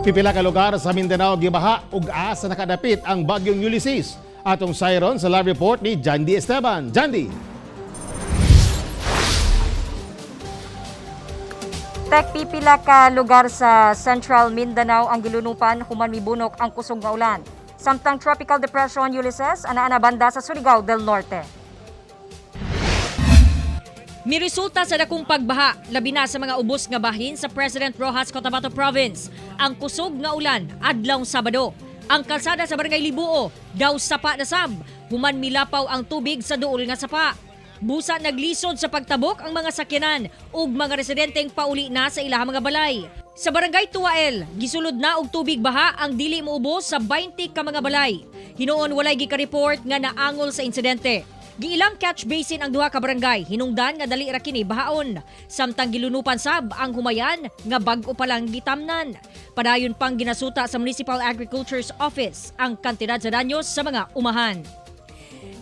Pipila ka lugar sa Mindanao gibaha ug asa nakadapit ang bagyong Ulysses. Atong siron sa live report ni Jandy Esteban. Jandy. Tek pipila ka lugar sa Central Mindanao ang gilunupan human mibunok ang kusog nga ulan. Samtang Tropical Depression Ulysses ana banda sa Surigao del Norte. Miresulta sa dakong pagbaha, labi na sa mga ubos nga bahin sa President Roxas Cotabato Province. Ang kusog nga ulan adlawng Sabado. Ang kalsada sa Barangay Libuo daw sapa na sab, human milapaw ang tubig sa duol nga sapa. Busa naglisod sa pagtabok ang mga sakyanan ug mga residenteng pauli na sa ilahang mga balay. Sa Barangay Tuael, gisulod na og tubig baha ang dili moubos sa 20 ka mga balay. Hinuon walay gika-report nga naangol sa insidente. Giilang catch basin ang duha ka barangay, hinungdan nga dali ra kini bahaon. Samtang gilunupan sab ang humayan nga bag-o pa lang gitamnan. Padayon pang ginasuta sa Municipal Agriculture's Office ang kantidad sa danyos sa mga umahan.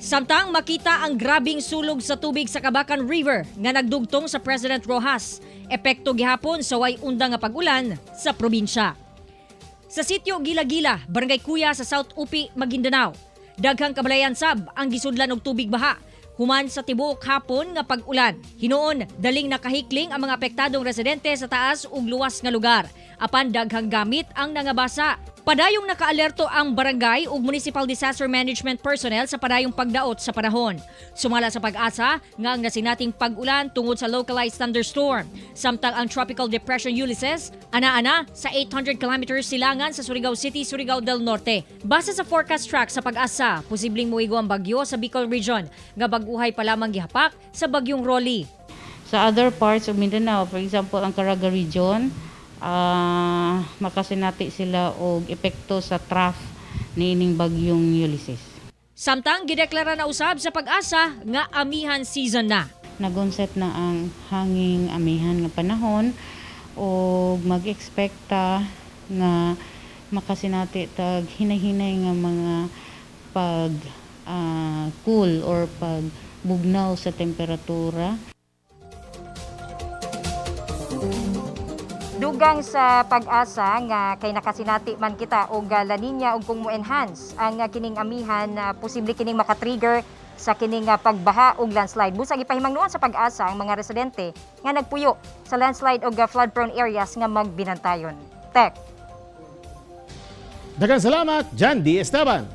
Samtang makita ang grabing sulog sa tubig sa Cabacan River nga nagdugtong sa President Roxas, epekto gihapon sa way unda nga pag-ulan sa probinsya. Sa sitio Gila-Gila, Barangay Kuya sa South Upi, Maguindanao, daghang kabalayan sab ang gisudlan og tubig baha human sa tibuok hapon nga pag-ulan. Hinuon daling nakahikling ang mga apektadong residente sa taas ug luwas nga lugar. Apan daghang gamit ang nangabasa. Padayong nakaalerto ang barangay ug municipal disaster management personnel sa padayong pagdaot sa panahon. Sumala sa pag-asa nga ang nasinating pag-ulan tungod sa localized thunderstorm. Samtang ang Tropical Depression Ulysses ana sa 800 kilometers silangan sa Surigao City, Surigao del Norte. Base sa forecast track sa pag-asa, posibleng muigo ang bagyo sa Bicol Region nga bag-uhay pa lamang gihapak sa bagyong Rolly. Sa other parts of Mindanao, for example, ang Caraga Region, makasinati sila og epekto sa trough niining bagyong Ulysses. Samtang gideklara na usab sa pag-asa nga amihan season na. Nagonset na ang hanging amihan nga panahon og mag-expecta nga makasinati tag hinay-hinay nga mga pag cool or pagbugnaw sa temperatura. Dugang sa pag-asa nga kay nakasinati man kita og La Nina ug kung mo-enhance ang kining amihan posible kining makatrigger sa kining pagbaha ug landslide. Busa gipahimangnuan sa pag-asa ang mga residente nga nagpuyo sa landslide ug flood-prone areas nga magbinantayon. Tek. Daghang salamat, Jandy Esteban.